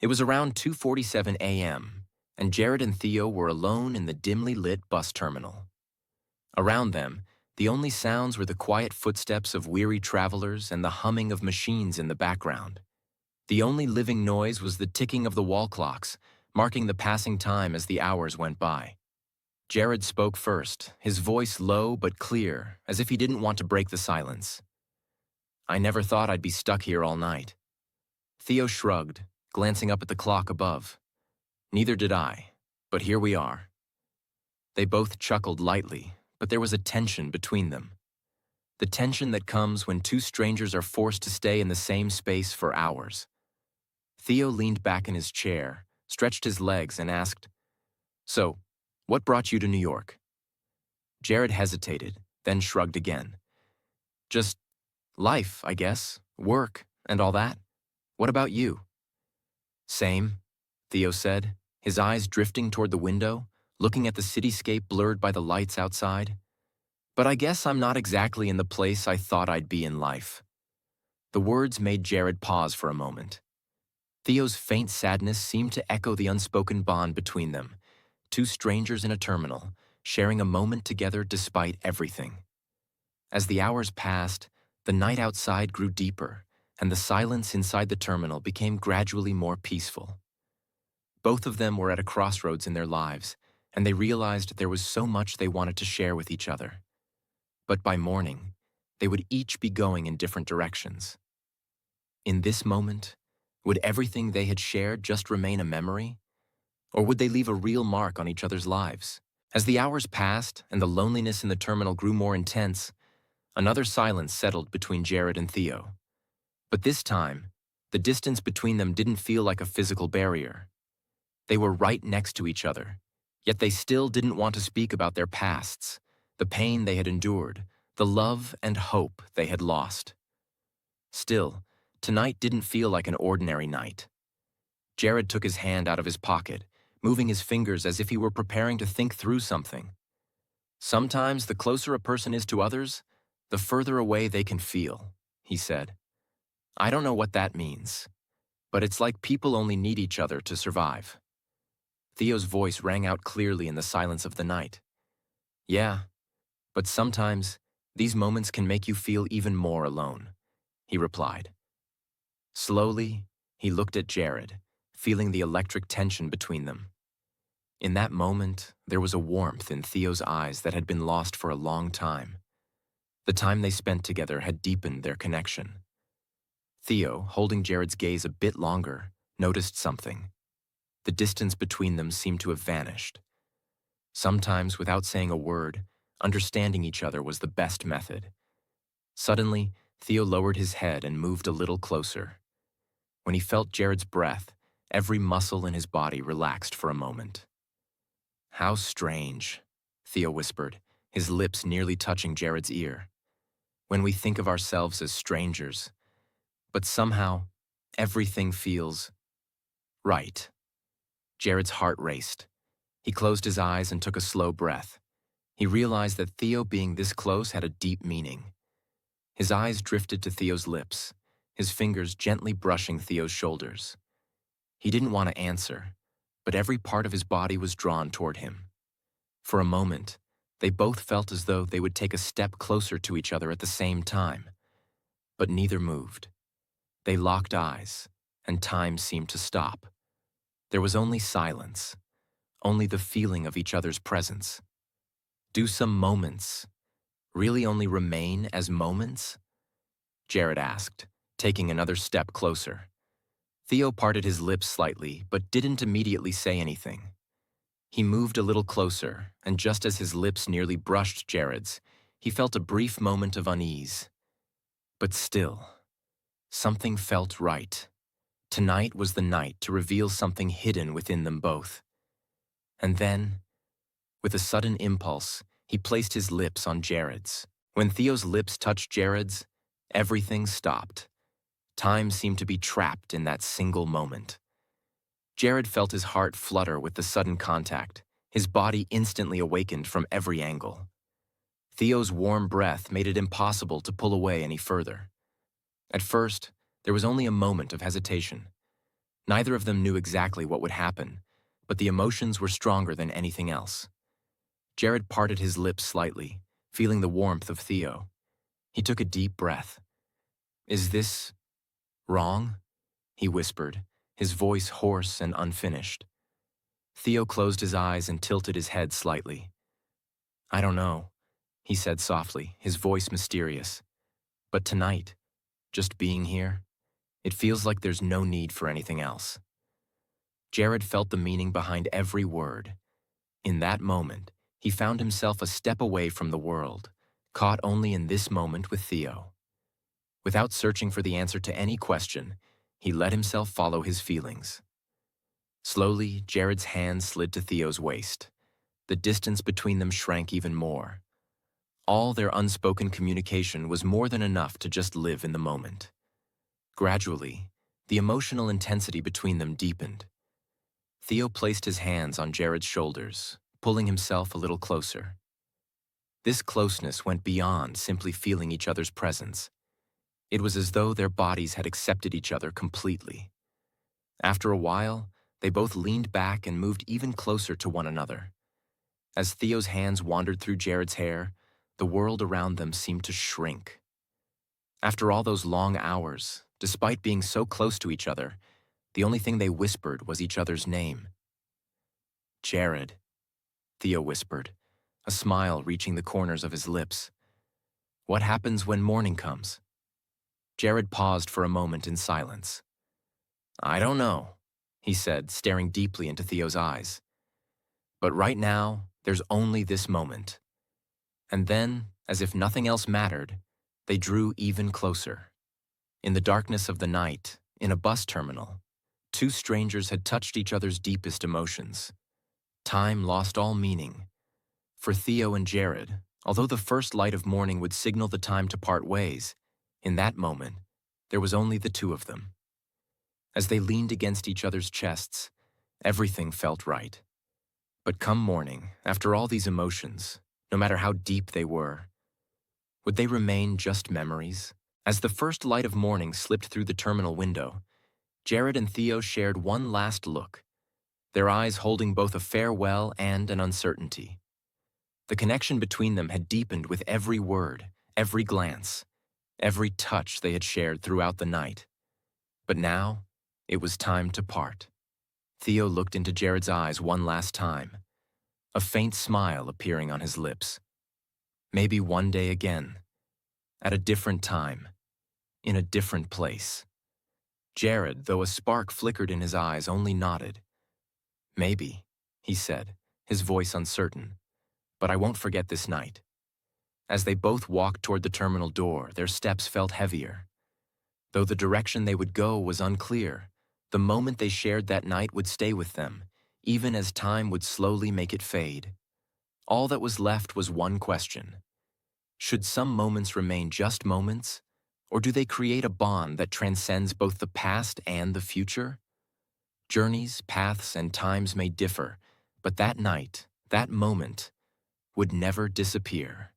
It was around 2:47 a.m., and Jared and Theo were alone in the dimly lit bus terminal. Around them, the only sounds were the quiet footsteps of weary travelers and the humming of machines in the background. The only living noise was the ticking of the wall clocks, marking the passing time as the hours went by. Jared spoke first, his voice low but clear, as if he didn't want to break the silence. "I never thought I'd be stuck here all night." Theo shrugged, glancing up at the clock above. "Neither did I, but here we are." They both chuckled lightly, but there was a tension between them. The tension that comes when two strangers are forced to stay in the same space for hours. Theo leaned back in his chair, stretched his legs, and asked, "So, what brought you to New York?" Jared hesitated, then shrugged again. "Just life, I guess, work, and all that. What about you?" "Same," Theo said, his eyes drifting toward the window, looking at the cityscape blurred by the lights outside. "But I guess I'm not exactly in the place I thought I'd be in life." The words made Jared pause for a moment. Theo's faint sadness seemed to echo the unspoken bond between them, two strangers in a terminal, sharing a moment together despite everything. As the hours passed, the night outside grew deeper, and the silence inside the terminal became gradually more peaceful. Both of them were at a crossroads in their lives, and they realized there was so much they wanted to share with each other. But by morning, they would each be going in different directions. In this moment, would everything they had shared just remain a memory? Or would they leave a real mark on each other's lives? As the hours passed and the loneliness in the terminal grew more intense, another silence settled between Jared and Theo. But this time, the distance between them didn't feel like a physical barrier. They were right next to each other, yet they still didn't want to speak about their pasts, the pain they had endured, the love and hope they had lost. Still, tonight didn't feel like an ordinary night. Jared took his hand out of his pocket, moving his fingers as if he were preparing to think through something. "Sometimes the closer a person is to others, the further away they can feel," he said. "I don't know what that means, but it's like people only need each other to survive." Theo's voice rang out clearly in the silence of the night. "Yeah, but sometimes these moments can make you feel even more alone," he replied. Slowly, he looked at Jared, feeling the electric tension between them. In that moment, there was a warmth in Theo's eyes that had been lost for a long time. The time they spent together had deepened their connection. Theo, holding Jared's gaze a bit longer, noticed something. The distance between them seemed to have vanished. Sometimes, without saying a word, understanding each other was the best method. Suddenly, Theo lowered his head and moved a little closer. When he felt Jared's breath, every muscle in his body relaxed for a moment. "How strange," Theo whispered, his lips nearly touching Jared's ear. "When we think of ourselves as strangers, but somehow everything feels right." Jared's heart raced. He closed his eyes and took a slow breath. He realized that Theo being this close had a deep meaning. His eyes drifted to Theo's lips, his fingers gently brushing Theo's shoulders. He didn't want to answer, but every part of his body was drawn toward him. For a moment, they both felt as though they would take a step closer to each other at the same time, but neither moved. They locked eyes, and time seemed to stop. There was only silence, only the feeling of each other's presence. Do some moments really only remain as moments? Jared asked, taking another step closer. Theo parted his lips slightly, but didn't immediately say anything. He moved a little closer, and just as his lips nearly brushed Jared's, he felt a brief moment of unease. But still, something felt right. Tonight was the night to reveal something hidden within them both. And then, with a sudden impulse, he placed his lips on Jared's. When Theo's lips touched Jared's, everything stopped. Time seemed to be trapped in that single moment. Jared felt his heart flutter with the sudden contact, his body instantly awakened from every angle. Theo's warm breath made it impossible to pull away any further. At first, there was only a moment of hesitation. Neither of them knew exactly what would happen, but the emotions were stronger than anything else. Jared parted his lips slightly, feeling the warmth of Theo. He took a deep breath. "Is this wrong?" he whispered, his voice hoarse and unfinished. Theo closed his eyes and tilted his head slightly. "I don't know," he said softly, his voice mysterious. "But tonight, just being here, it feels like there's no need for anything else." Jared felt the meaning behind every word. In that moment, he found himself a step away from the world, caught only in this moment with Theo. Without searching for the answer to any question, he let himself follow his feelings. Slowly, Jared's hand slid to Theo's waist. The distance between them shrank even more. All their unspoken communication was more than enough to just live in the moment. Gradually, the emotional intensity between them deepened. Theo placed his hands on Jared's shoulders, pulling himself a little closer. This closeness went beyond simply feeling each other's presence. It was as though their bodies had accepted each other completely. After a while, they both leaned back and moved even closer to one another. As Theo's hands wandered through Jared's hair, the world around them seemed to shrink. After all those long hours, despite being so close to each other, the only thing they whispered was each other's name. "Jared," Theo whispered, a smile reaching the corners of his lips. "What happens when morning comes?" Jared paused for a moment in silence. "I don't know," he said, staring deeply into Theo's eyes. "But right now, there's only this moment." And then, as if nothing else mattered, they drew even closer. In the darkness of the night, in a bus terminal, two strangers had touched each other's deepest emotions. Time lost all meaning. For Theo and Jared, although the first light of morning would signal the time to part ways, in that moment, there was only the two of them. As they leaned against each other's chests, everything felt right. But come morning, after all these emotions, no matter how deep they were, would they remain just memories? As the first light of morning slipped through the terminal window, Jared and Theo shared one last look, their eyes holding both a farewell and an uncertainty. The connection between them had deepened with every word, every glance, every touch they had shared throughout the night. But now, it was time to part. Theo looked into Jared's eyes one last time, a faint smile appearing on his lips. Maybe one day again, at a different time, in a different place. Jared, though a spark flickered in his eyes, only nodded. "Maybe," he said, his voice uncertain, "but I won't forget this night." As they both walked toward the terminal door, their steps felt heavier. Though the direction they would go was unclear, the moment they shared that night would stay with them, even as time would slowly make it fade. All that was left was one question. Should some moments remain just moments, or do they create a bond that transcends both the past and the future? Journeys, paths, and times may differ, but that night, that moment, would never disappear.